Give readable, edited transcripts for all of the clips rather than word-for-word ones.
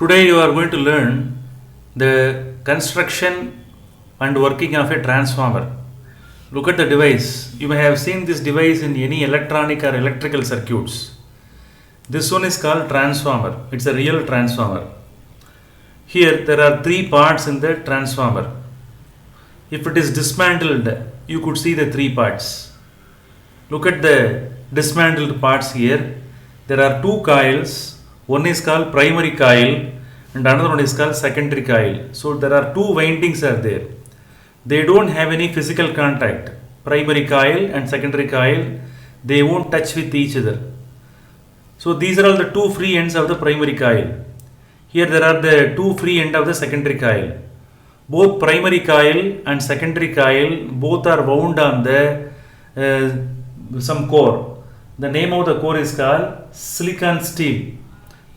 Today you are going to learn the construction and working of a transformer. Look at the device. You may have seen this device in any electronic or electrical circuits. This one is called transformer. It's a real transformer. Here there are three parts in the transformer. If it is dismantled, you could see the three parts. Look at the dismantled parts here. There are two coils. One is called primary coil and another one is called secondary coil. So there are two windings are there. They don't have any physical contact. Primary coil and secondary coil, they won't touch with each other. So these are all the two free ends of the primary coil. Here there are the two free ends of the secondary coil. Both primary coil and secondary coil both are wound on the some core. The name of the core is called silicon steel.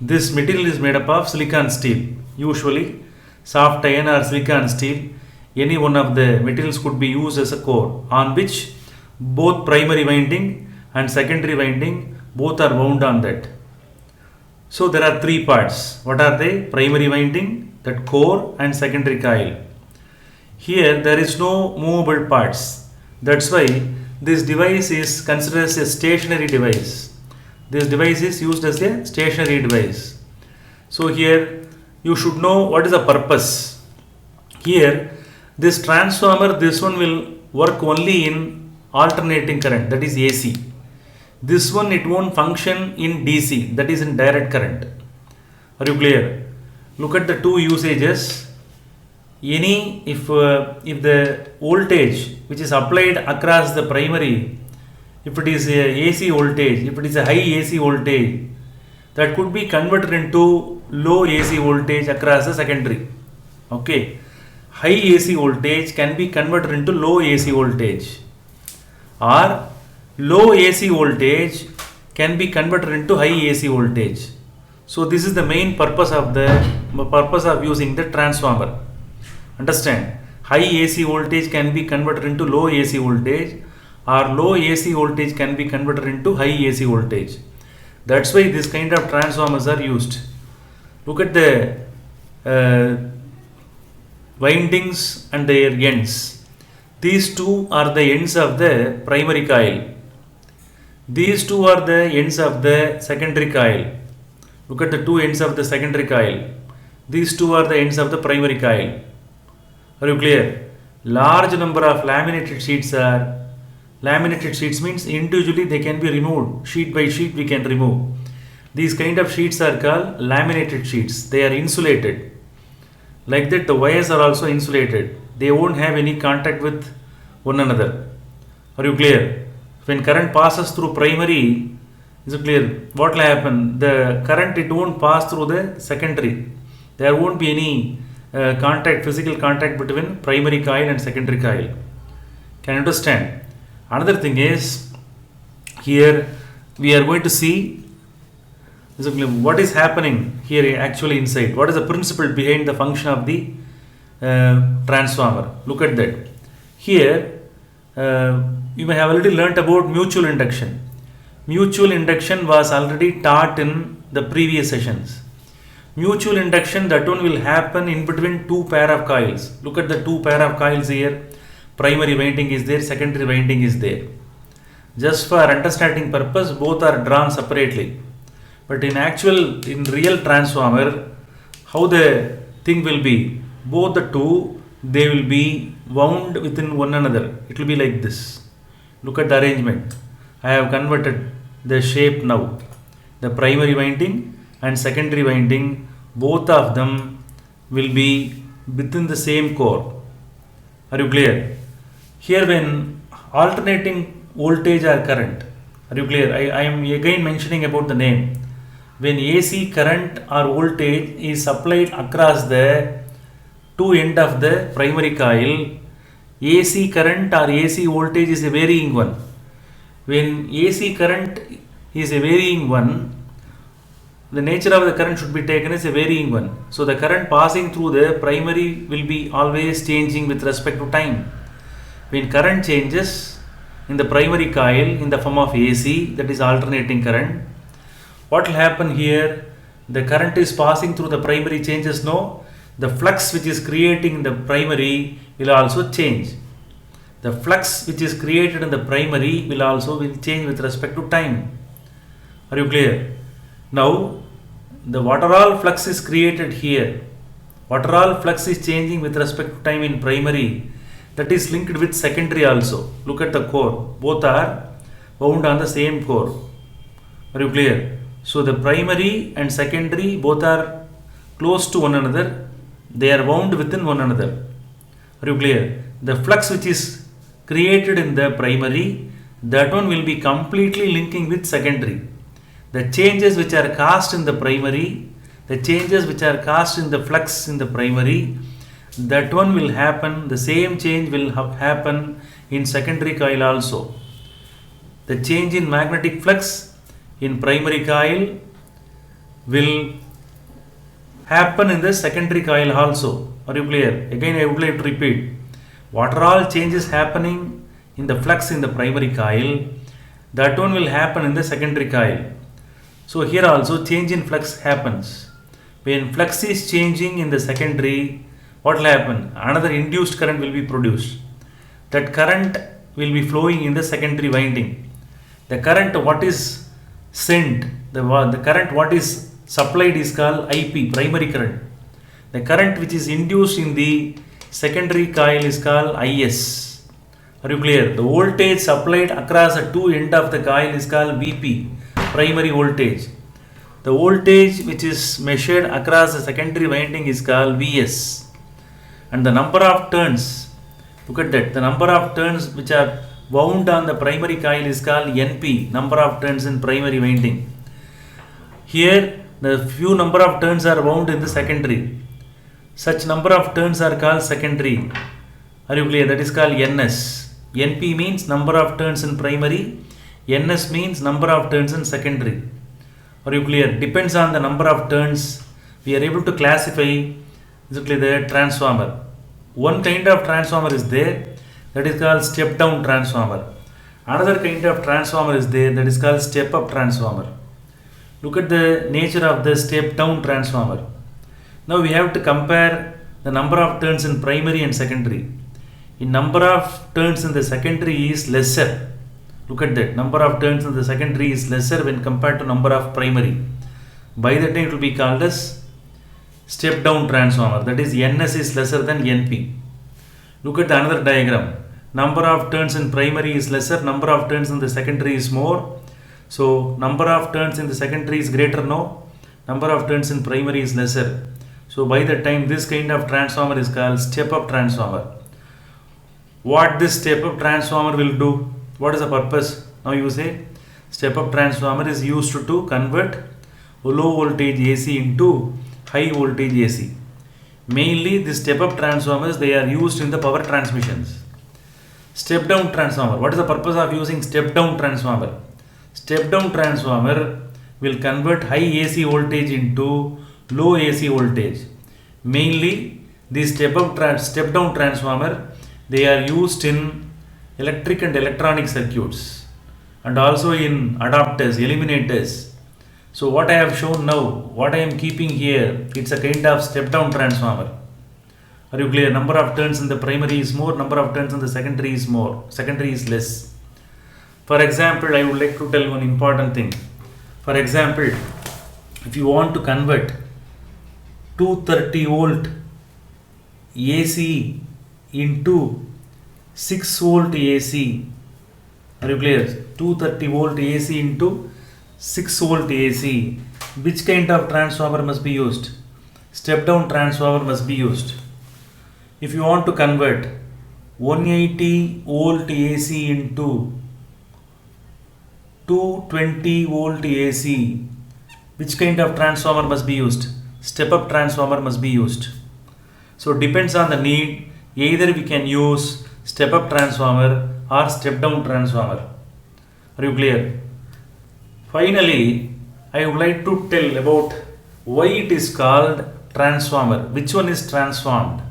This material is made up of silicon steel. Usually soft iron or silicon steel, any one of the materials could be used as a core on which both primary winding and secondary winding both are wound on that. So there are three parts. What are they? Primary winding, that core, and secondary coil. Here there is no movable parts. That's why this device is considered as a stationary device. This device is used as a stationary device. So here you should know what is the purpose. Here this transformer, this one will work only in alternating current, that is AC. This one it won't function in DC, that is in direct current. Are you clear? Look at the two usages. If the voltage which is applied across the primary, if it is a AC voltage, if it is a high AC voltage, that could be converted into low AC voltage across the secondary. Okay, high AC voltage can be converted into low AC voltage, or low AC voltage can be converted into high AC voltage. So this is the main purpose of using the transformer. Understand? High AC voltage can be converted into low AC voltage, or low AC voltage can be converted into high AC voltage. That's why this kind of transformers are used. Look at the windings and their ends. These two are the ends of the primary coil. These two are the ends of the secondary coil. Look at the two ends of the secondary coil. These two are the ends of the primary coil. Are you clear? Large number of laminated sheets are. Laminated sheets means individually they can be removed. Sheet by sheet we can remove. These kind of sheets are called laminated sheets. They are insulated. Like that the wires are also insulated. They won't have any contact with one another. Are you clear? When current passes through primary, is it clear? What will happen? The current, it won't pass through the secondary. There won't be any physical contact between primary coil and secondary coil. Can you understand? Another thing is, here we are going to see what is happening here actually inside. What is the principle behind the function of the transformer? Look at that. Here you may have already learnt about mutual induction. Mutual induction was already taught in the previous sessions. Mutual induction, that one will happen in between two pair of coils. Look at the two pair of coils here. Primary winding is there, secondary winding is there. Just for understanding purpose, both are drawn separately. But in real transformer, how the thing will be? Both the two, they will be wound within one another. It will be like this. Look at the arrangement. I have converted the shape now. The primary winding and secondary winding, both of them will be within the same core. Are you clear? Here when alternating voltage or current, are you clear? I am again mentioning about the name. When AC current or voltage is supplied across the two end of the primary coil, AC current or AC voltage is a varying one. When AC current is a varying one, the nature of the current should be taken as a varying one. So the current passing through the primary will be always changing with respect to time. When current changes in the primary coil in the form of AC, that is alternating current, what will happen here? the current is passing through the primary changes? No. The flux which is creating in the primary will also change. The flux which is created in the primary will change with respect to time. Are you clear? Now, the what are all flux is created here? What are all flux is changing with respect to time in primary? That is linked with secondary also. Look at the core. Both are bound on the same core. Are you clear? So the primary and secondary both are close to one another. They are bound within one another. Are you clear? The flux which is created in the primary, that one will be completely linking with secondary. The changes which are caused in the primary, the changes which are caused in the flux in the primary, that one will happen, the same change will happen in secondary coil also. The change in magnetic flux in primary coil will happen in the secondary coil also. Are you clear? Again, I would like to repeat. What are all changes happening in the flux in the primary coil, that one will happen in the secondary coil. So here also change in flux happens. When flux is changing in the secondary, what will happen? Another induced current will be produced. That current will be flowing in the secondary winding. The current what is sent, the current what is supplied is called IP, primary current. The current which is induced in the secondary coil is called IS. Are you clear? The voltage supplied across the two ends of the coil is called VP, primary voltage. The voltage which is measured across the secondary winding is called VS. And the number of turns, look at that, the number of turns which are wound on the primary coil is called NP, number of turns in primary winding. Here the few number of turns are wound in the secondary. Such number of turns are called secondary. Are you clear? That is called NS. NP means number of turns in primary, NS means number of turns in secondary. Are you clear? Depends on the number of turns we are able to classify the transformer. One kind of transformer is there, that is called step down transformer. Another kind of transformer is there, that is called step up transformer. Look at the nature of the step down transformer. Now we have to compare the number of turns in primary and secondary. In number of turns in the secondary is lesser. Look at that, number of turns in the secondary is lesser when compared to number of primary. By that time it will be called as step down transformer, that is NS is lesser than NP. Look at the another diagram. Number of turns in primary is lesser, number of turns in the secondary is more. So number of turns in the secondary is greater, no, number of turns in primary is lesser. So by that time this kind of transformer is called step up transformer. What this step up transformer will do? What is the purpose? Now you say step up transformer is used to convert low voltage AC into high voltage AC. Mainly the step up transformers, they are used in the power transmissions. Step down transformer, what is the purpose of using step down transformer? Step down transformer will convert high AC voltage into low AC voltage. Mainly the step down transformer, they are used in electric and electronic circuits and also in adapters, eliminators. So what I have shown now, what I am keeping here, it's a kind of step down transformer. Are you clear? Number of turns in the primary is more, number of turns in the secondary is more, secondary is less. For example, I would like to tell one important thing. For example, if you want to convert 230 volt AC into 6 volt AC, are you clear? 230 volt AC into 6 volt AC, which kind of transformer must be used? Step down transformer must be used. If you want to convert 180 volt AC into 220 volt AC, which kind of transformer must be used? Step up transformer must be used. So depends on the need, either we can use step up transformer or step down transformer. Are you clear? Finally, I would like to tell about why it is called transformer. Which one is transformed?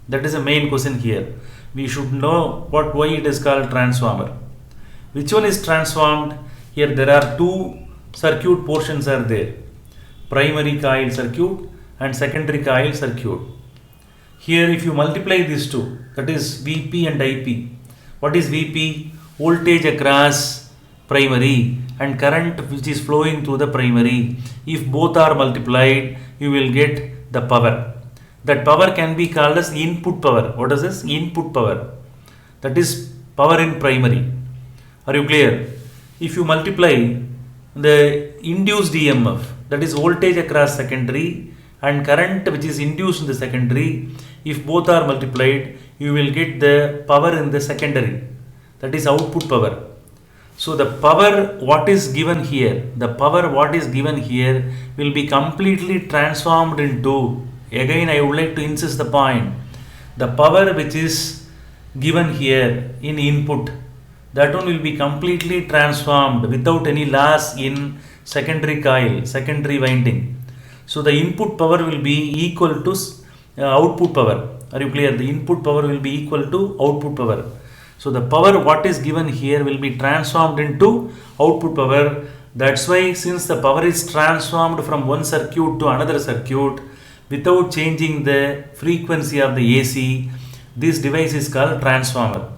That is the main question here. We should know why it is called transformer. Which one is transformed? Here there are two circuit portions are there. primary coil circuit and secondary coil circuit. Here if you multiply these two, that is Vp and Ip. What is Vp? Voltage across primary and current which is flowing through the primary. If both are multiplied, you will get the power. That power can be called as input power. What is this? Input power. That is power in primary. Are you clear? If you multiply the induced EMF, that is voltage across secondary, and current which is induced in the secondary, if both are multiplied, you will get the power in the secondary. That is output power. So the power what is given here, will be completely transformed into, again I would like to insist the point, the power which is given here in input, that one will be completely transformed without any loss in secondary coil, secondary winding. So the input power will be equal to output power. Are you clear? The input power will be equal to output power. So the power what is given here will be transformed into output power. That's why since the power is transformed from one circuit to another circuit without changing the frequency of the AC, this device is called transformer.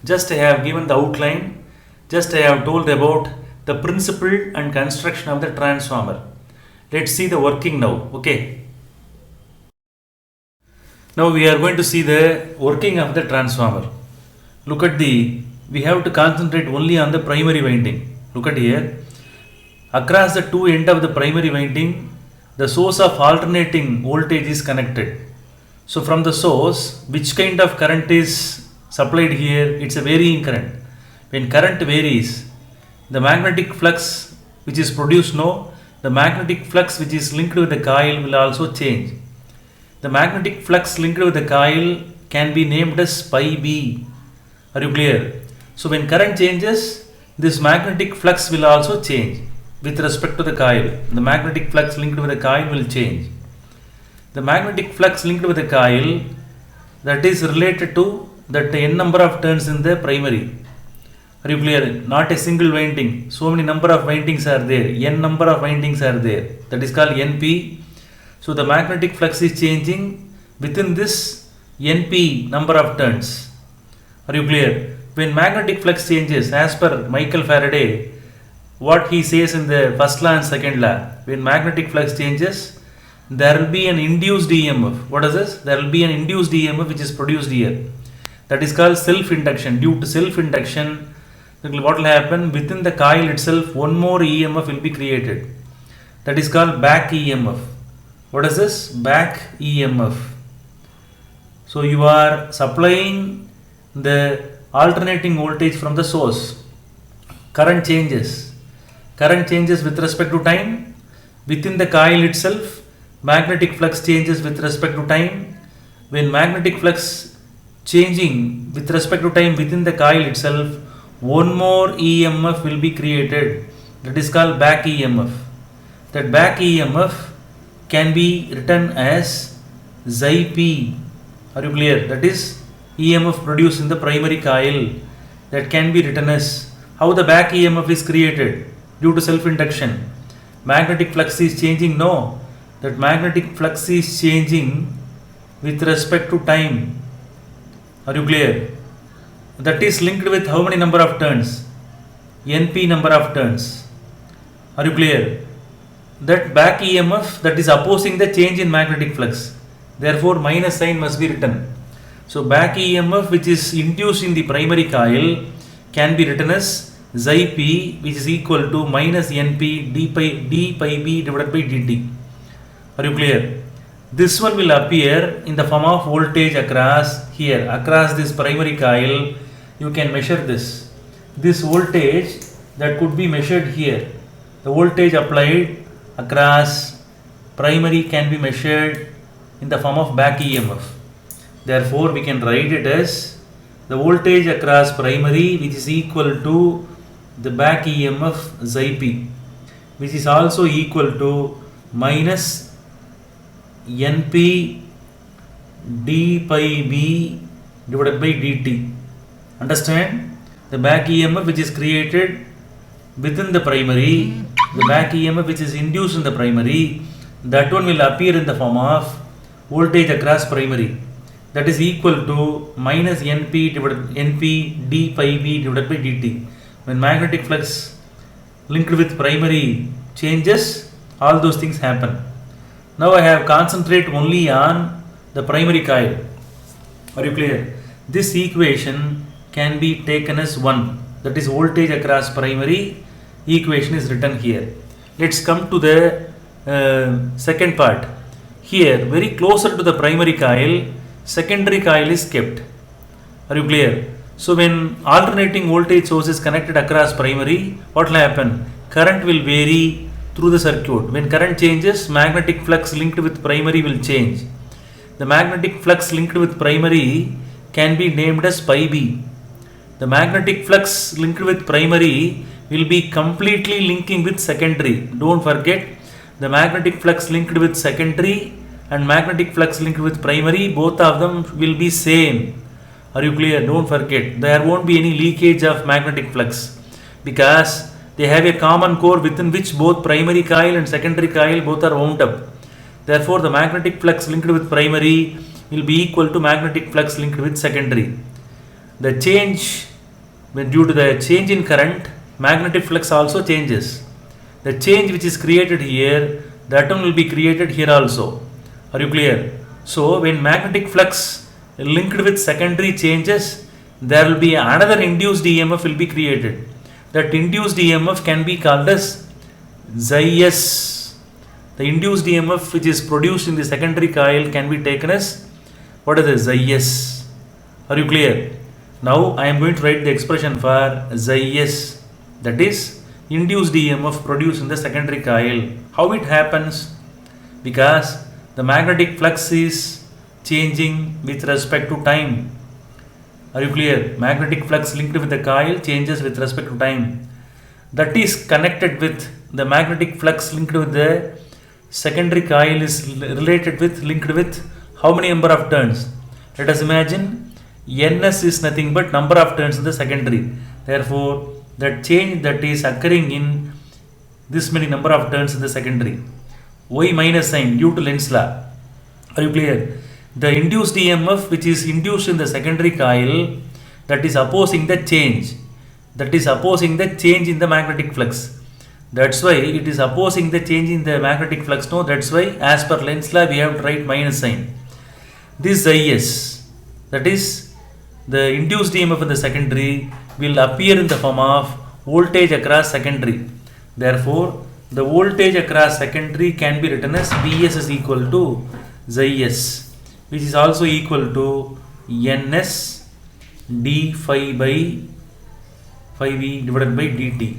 Just I have given the outline, just I have told about the principle and construction of the transformer. Let's see the working now. Okay. Now we are going to see the working of the transformer. Look at we have to concentrate only on the primary winding. Look at here. Across the two ends of the primary winding, the source of alternating voltage is connected. So from the source, which kind of current is supplied here? It's a varying current. When current varies, the magnetic flux which is produced, the magnetic flux which is linked with the coil will also change. The magnetic flux linked with the coil can be named as pi b. Are you clear? So when current changes, this magnetic flux will also change with respect to the coil. The magnetic flux linked with the coil will change. The magnetic flux linked with the coil, that is related to that n number of turns in the primary. Are you clear? Not a single winding. So many number of windings are there. N number of windings are there. That is called NP. So the magnetic flux is changing within this NP number of turns. Are you clear? When magnetic flux changes, as per Michael Faraday, what he says in the first law and second law, when magnetic flux changes, there will be an induced EMF. What is this? There will be an induced EMF which is produced here. That is called self-induction. Due to self-induction, what will happen? Within the coil itself, one more EMF will be created. That is called back EMF. What is this? Back EMF. So you are supplying the alternating voltage from the source. Current changes. Current changes with respect to time. Within the coil itself, magnetic flux changes with respect to time. When magnetic flux changing with respect to time within the coil itself, one more EMF will be created. That is called back EMF. That back EMF can be written as Xi p. Are you clear? That is EMF produced in the primary coil. That can be written as how the back EMF is created due to self-induction. Magnetic flux is changing. No, that magnetic flux is changing with respect to time. Are you clear? That is linked with how many number of turns? NP number of turns. Are you clear? That back EMF that is opposing the change in magnetic flux. Therefore, minus sign must be written. So, back EMF which is induced in the primary coil can be written as Xi p, which is equal to minus NP d pi b divided by dt. Are you clear? This one will appear in the form of voltage across here, across this primary coil. You can measure this. This voltage that could be measured here. The voltage applied across primary can be measured in the form of back EMF. Therefore, we can write it as the voltage across primary which is equal to the back EMF Xi p, which is also equal to minus NP d pi b divided by dt. Understand? The back EMF which is created within the primary, the back EMF which is induced in the primary, that one will appear in the form of voltage across primary, that is equal to minus np divided np d phi b divided by dt. When magnetic flux linked with primary changes, all those things happen. Now I have concentrate only on the primary coil. Are you clear? This equation can be taken as 1, that is voltage across primary equation is written here. Let's come to the second part. Here, very closer to the primary coil, secondary coil is kept. Are you clear? So when alternating voltage source is connected across primary, what will happen? Current will vary through the circuit. When current changes, magnetic flux linked with primary will change. The magnetic flux linked with primary can be named as pi b. The magnetic flux linked with primary will be completely linking with secondary. Don't forget, the magnetic flux linked with secondary and magnetic flux linked with primary, both of them will be same. Are you clear? Don't forget, there won't be any leakage of magnetic flux because they have a common core within which both primary coil and secondary coil both are wound up. Therefore, the magnetic flux linked with primary will be equal to magnetic flux linked with secondary. The change, due to the change in current, magnetic flux also changes. The change which is created here, that one will be created here also. Are you clear? So when magnetic flux linked with secondary changes, there will be another induced EMF will be created. That induced EMF can be called as Xi S. The induced EMF which is produced in the secondary coil can be taken as, what is the Xi S? Are you clear? Now I am going to write the expression for Xi S, that is induced EMF produced in the secondary coil. How it happens? Because the magnetic flux is changing with respect to time. Are you clear? Magnetic flux linked with the coil changes with respect to time. That is connected with the magnetic flux linked with the secondary coil is related with, linked with how many number of turns? Let us imagine Ns is nothing but number of turns in the secondary. Therefore, that change that is occurring in this many number of turns in the secondary. Y minus sign due to Lenz's law. Are you clear? The induced EMF which is induced in the secondary coil, that is opposing the change. That is opposing the change in the magnetic flux. That's why it is opposing the change in the magnetic flux. No, that's why as per Lenz's law we have to write minus sign. This Is, that is the induced EMF in the secondary, will appear in the form of voltage across secondary. Therefore, the voltage across secondary can be written as Vs is equal to Xi S, which is also equal to Ns d phi by phi v divided by dt.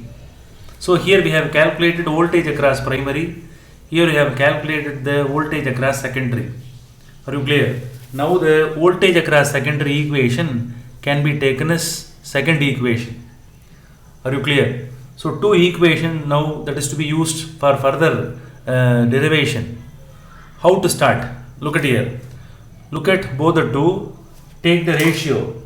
So here we have calculated voltage across primary. Here we have calculated the voltage across secondary. Are you clear? Now the voltage across secondary equation can be taken as second equation. Are you clear? So two equation now that is to be used for further derivation. How to start? Look at here. Look at both the two. Take the ratio.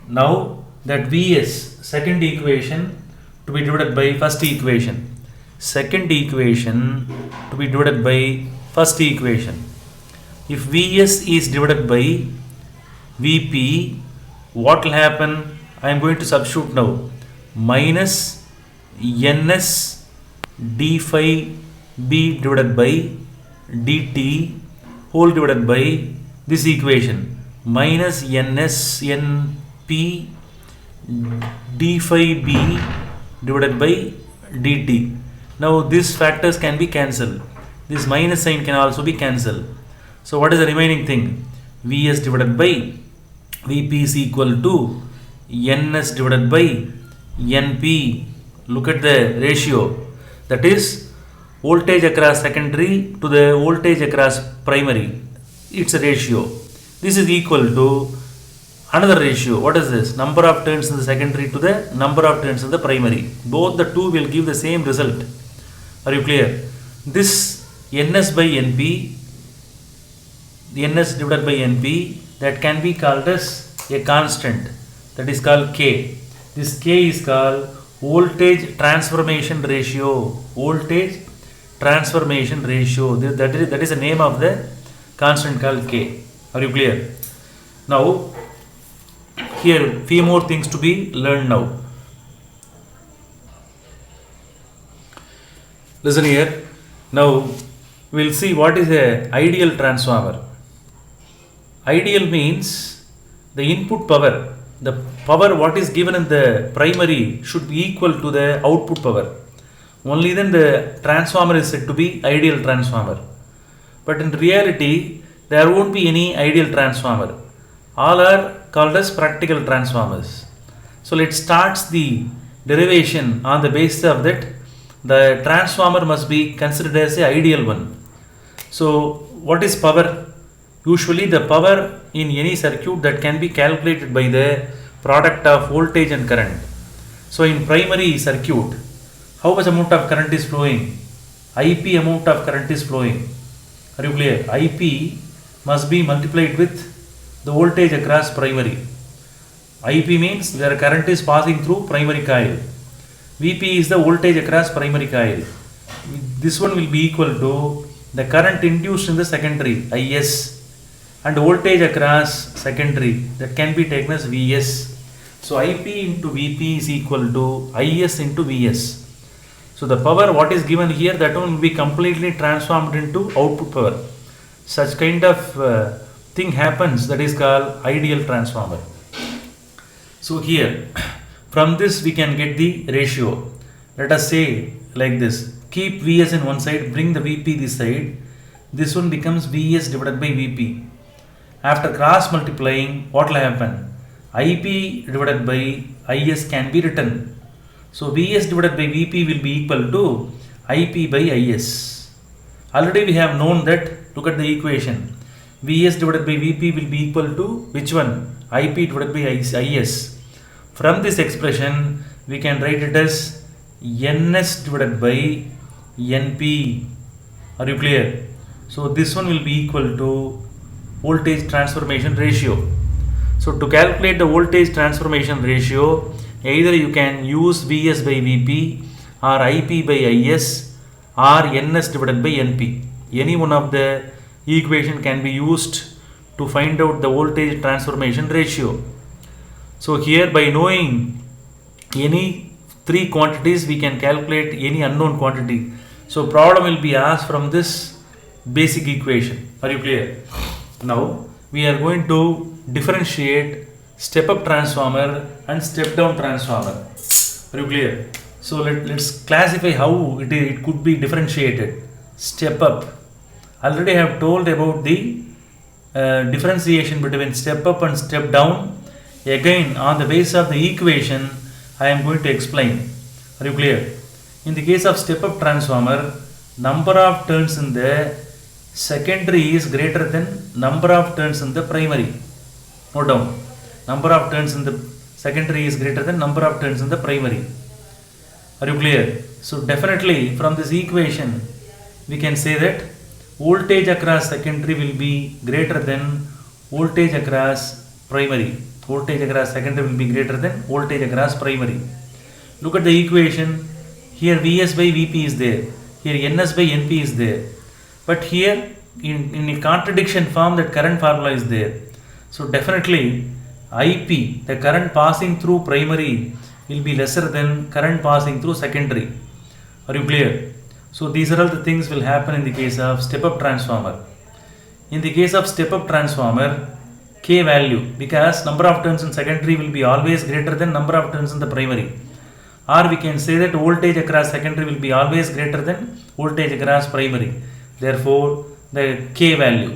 Now that Vs, second equation, to be divided by first equation. Second equation to be divided by first equation. If Vs is divided by Vp, what will happen? I am going to substitute now. Minus Ns d phi b divided by dt whole divided by this equation. Minus Ns Np d phi b divided by dt. Now these factors can be cancelled. This minus sign can also be cancelled. So what is the remaining thing? Vs divided by Vp is equal to Ns divided by Np. Look at the ratio. That is voltage across secondary to the voltage across primary. It's a ratio. This is equal to another ratio. What is this? Number of turns in the secondary to the number of turns in the primary. Both the two will give the same result. Are you clear? This Ns by Np, the Ns divided by Np, that can be called as a constant, that is called K. This K is called voltage transformation ratio. Voltage transformation ratio. That is the name of the constant called K. Are you clear? Now, here few more things to be learned now. Listen here. Now, we'll see what is a ideal transformer. Ideal means the input power, the power what is given in the primary should be equal to the output power. Only then the transformer is said to be ideal transformer. But in reality, there won't be any ideal transformer. All are called as practical transformers. So let's start the derivation on the basis of that. The transformer must be considered as an ideal one. So what is power? Usually the power in any circuit that can be calculated by the product of voltage and current. So in primary circuit, how much amount of current is flowing? IP amount of current is flowing. Are you clear? IP must be multiplied with the voltage across primary. IP means their current is passing through primary coil. VP is the voltage across primary coil. This one will be equal to the current induced in the secondary, IS, and voltage across secondary, that can be taken as Vs. So IP into Vp is equal to Is into Vs. So the power what is given here, that one will be completely transformed into output power. Such kind of thing happens, that is called ideal transformer. So here, from this we can get the ratio. Let us say like this. Keep Vs in one side, bring the Vp this side. This one becomes Vs divided by Vp. After cross multiplying, what will happen? IP divided by Is can be written. So Vs divided by Vp will be equal to IP by Is. Already we have known that. Look at the equation. Vs divided by Vp will be equal to which one? IP divided by Is. From this expression, we can write it as Ns divided by Np. Are you clear? So this one will be equal to voltage transformation ratio. So to calculate the voltage transformation ratio, either you can use Vs by Vp or IP by Is or Ns divided by Np. Any one of the equation can be used to find out the voltage transformation ratio. So here, by knowing any three quantities, we can calculate any unknown quantity. So problem will be asked from this basic equation. Are you clear? Now we are going to differentiate step up transformer and step down transformer. Are you clear? So let's classify how it could be differentiated. Step up. Already I have told about the differentiation between step up and step down. Again, on the basis of the equation, I am going to explain. Are you clear? In the case of step up transformer, number of turns in the secondary is greater than number of turns in the primary. Note down. Number of turns in the secondary is greater than number of turns in the primary. Are you clear? So definitely from this equation, we can say that voltage across secondary will be greater than voltage across primary. Voltage across secondary will be greater than voltage across primary. Look at the equation. Here Vs by Vp is there. Here Ns by Np is there. But here in a contradiction form, that current formula is there. So definitely IP, the current passing through primary, will be lesser than current passing through secondary. Are you clear? So these are all the things will happen in the case of step up transformer. In the case of step up transformer, K value, because number of turns in secondary will be always greater than number of turns in the primary. Or we can say that voltage across secondary will be always greater than voltage across primary. Therefore, the K value,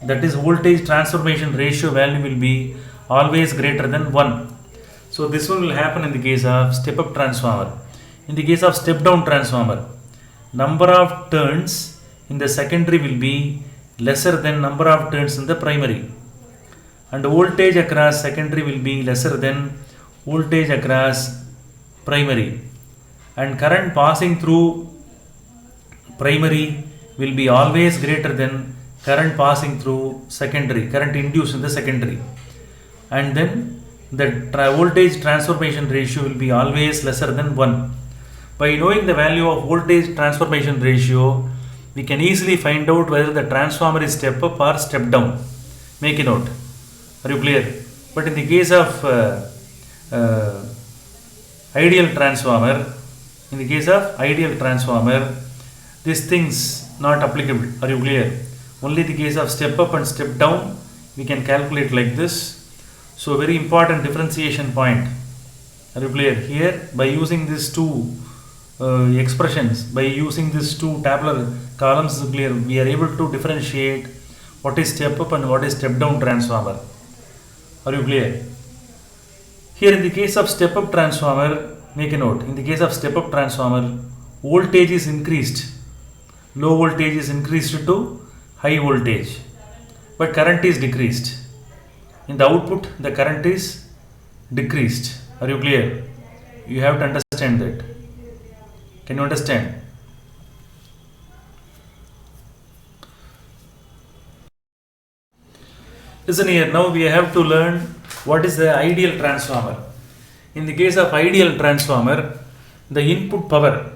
that is voltage transformation ratio value, will be always greater than 1. So this one will happen in the case of step up transformer. In the case of step down transformer, number of turns in the secondary will be lesser than number of turns in the primary, and voltage across secondary will be lesser than voltage across primary, and current passing through primary will be always greater than current passing through secondary, current induced in the secondary, and then the voltage transformation ratio will be always lesser than 1. By knowing the value of voltage transformation ratio, we can easily find out whether the transformer is step up or step down. Make a note. Are you clear? But in the case of ideal transformer, these things not applicable. Are you clear? Only the case of step up and step down we can calculate like this. So very important differentiation point. Are you clear? Here by using these two expressions, by using these two tabular columns is clear, we are able to differentiate what is step up and what is step down transformer. Are you clear? Here in the case of step up transformer, make a note, in the case of step up transformer, voltage is increased, low voltage is increased to high voltage, but current is decreased. In the output the current is decreased. Are you clear? You have to understand that. Can you understand? Listen here, now we have to learn what is the ideal transformer. In the case of ideal transformer, the input power,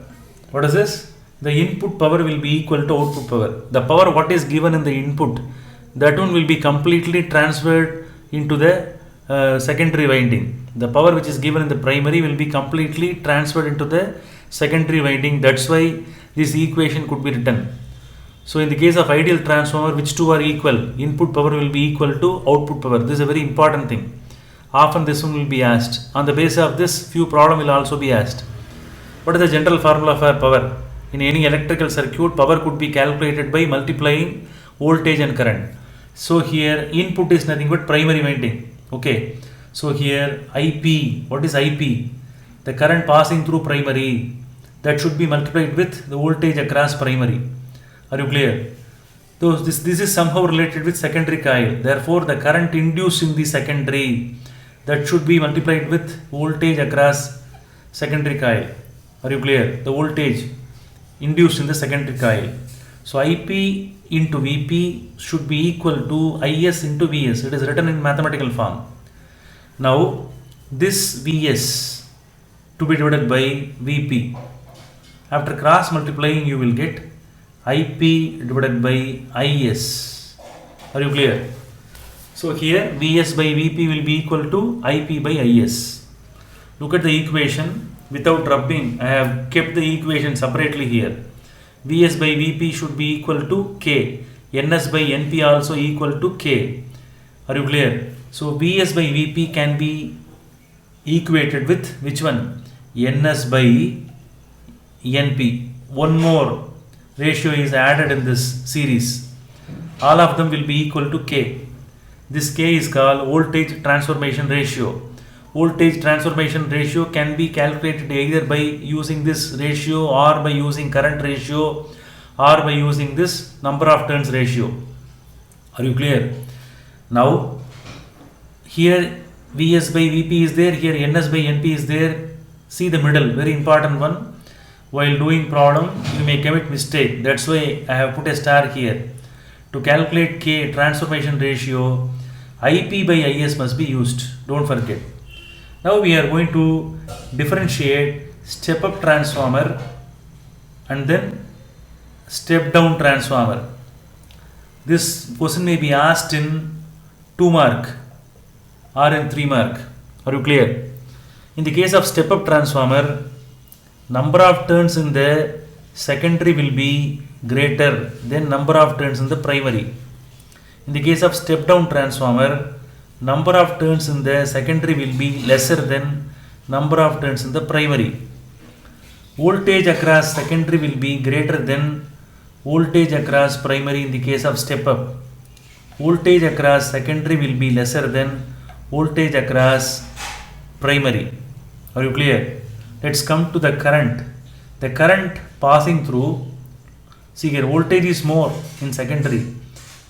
what is this? The input power will be equal to output power. The power what is given in the input, that one will be completely transferred into the secondary winding. The power which is given in the primary will be completely transferred into the secondary winding. That's why this equation could be written. So in the case of ideal transformer, which two are equal? Input power will be equal to output power. This is a very important thing. Often this one will be asked. On the basis of this, few problem will also be asked. What is the general formula for power? In any electrical circuit, power could be calculated by multiplying voltage and current. So here input is nothing but primary winding. Okay. So here IP, what is IP? The current passing through primary, that should be multiplied with the voltage across primary. Are you clear? So this is somehow related with secondary coil. Therefore the current induced in the secondary, that should be multiplied with voltage across secondary coil. Are you clear? The voltage induced in the secondary coil. So IP into Vp should be equal to Is into Vs. It is written in mathematical form. Now this Vs to be divided by Vp. After cross multiplying you will get IP divided by Is. Are you clear? So here Vs by Vp will be equal to Ip by Is. Look at the equation. Without rubbing, I have kept the equation separately here. Vs by Vp should be equal to K. Ns by Np also equal to K. Are you clear? So Vs by Vp can be equated with which one? Ns by Np. One more ratio is added in this series. All of them will be equal to K. This K is called voltage transformation ratio. Voltage transformation ratio can be calculated either by using this ratio or by using current ratio or by using this number of turns ratio. Are you clear? Now here Vs by Vp is there, here Ns by Np is there. See the middle, very important one. While doing problem you may commit mistake. That's why I have put a star here. To calculate K transformation ratio, Ip by Is must be used. Don't forget. Now we are going to differentiate step up transformer and then step down transformer. This question may be asked in 2 mark or in 3 mark. Are you clear? In the case of step up transformer, number of turns in the secondary will be greater than number of turns in the primary. In the case of step down transformer, number of turns in the secondary will be lesser than number of turns in the primary. Voltage across secondary will be greater than voltage across primary in the case of step up. Voltage across secondary will be lesser than voltage across primary. Are you clear? Let's come to the current. The current passing through, see here voltage is more in secondary.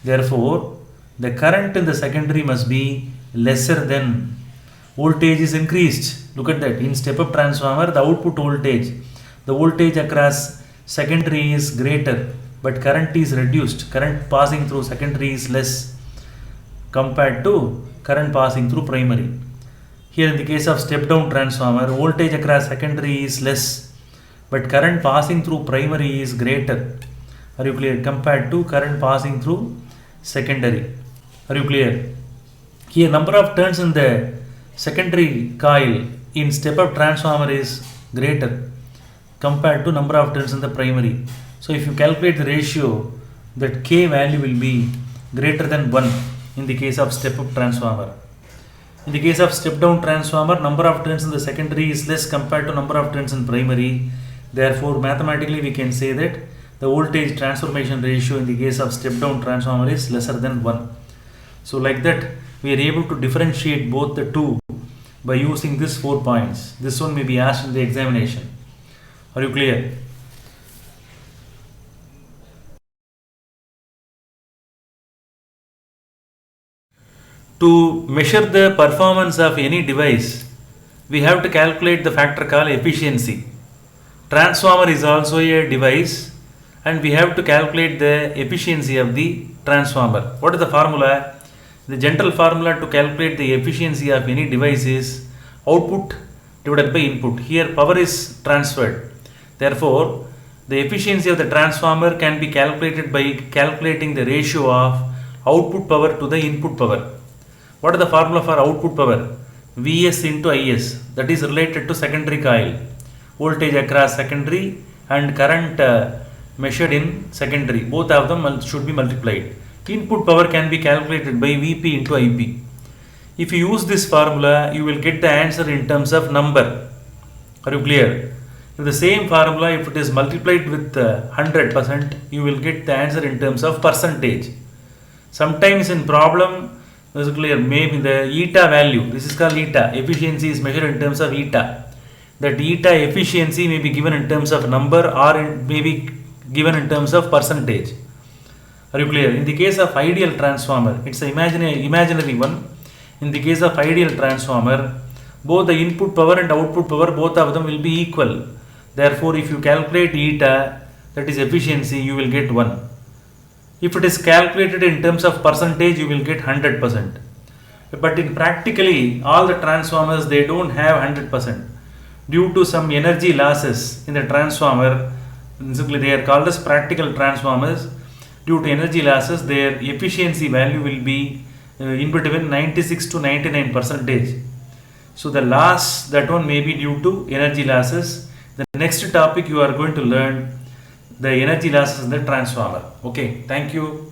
Therefore the current in the secondary must be lesser than voltage is increased. Look at that. In step up transformer, the output voltage, the voltage across secondary is greater, but current is reduced. Current passing through secondary is less compared to current passing through primary. Here in the case of step down transformer, voltage across secondary is less, but current passing through primary is greater. Are you clear? Compared to current passing through secondary. Are you clear? Here number of turns in the secondary coil in step-up transformer is greater compared to number of turns in the primary. So if you calculate the ratio, that K value will be greater than 1 in the case of step-up transformer. In the case of step-down transformer, number of turns in the secondary is less compared to number of turns in primary. Therefore, mathematically we can say that the voltage transformation ratio in the case of step-down transformer is lesser than 1. So like that, we are able to differentiate both the two by using these 4 points. This one may be asked in the examination. Are you clear? To measure the performance of any device, we have to calculate the factor called efficiency. Transformer is also a device and we have to calculate the efficiency of the transformer. What is the formula? The general formula to calculate the efficiency of any device is output divided by input. Here power is transferred. Therefore, the efficiency of the transformer can be calculated by calculating the ratio of output power to the input power. What is the formula for output power? Vs into Is, that is related to secondary coil. Voltage across secondary and current measured in secondary. Both of them should be multiplied. Input power can be calculated by Vp into Ip. If you use this formula, you will get the answer in terms of number. Are you clear? If the same formula, if it is multiplied with 100%, you will get the answer in terms of percentage. Sometimes in problem, this is clear, maybe the eta value, this is called eta, efficiency is measured in terms of eta. That eta efficiency may be given in terms of number or may be given in terms of percentage. Are you clear? In the case of ideal transformer, it's an imaginary one. In the case of ideal transformer, both the input power and output power, both of them will be equal. Therefore, if you calculate eta, that is efficiency, you will get 1. If it is calculated in terms of percentage, you will get 100%. But in practically, all the transformers, they don't have 100%. Due to some energy losses in the transformer, simply they are called as practical transformers. Due to energy losses, their efficiency value will be in between 96 to 99%. So the loss, that one may be due to energy losses. The next topic you are going to learn the energy losses in the transformer. Okay, thank you.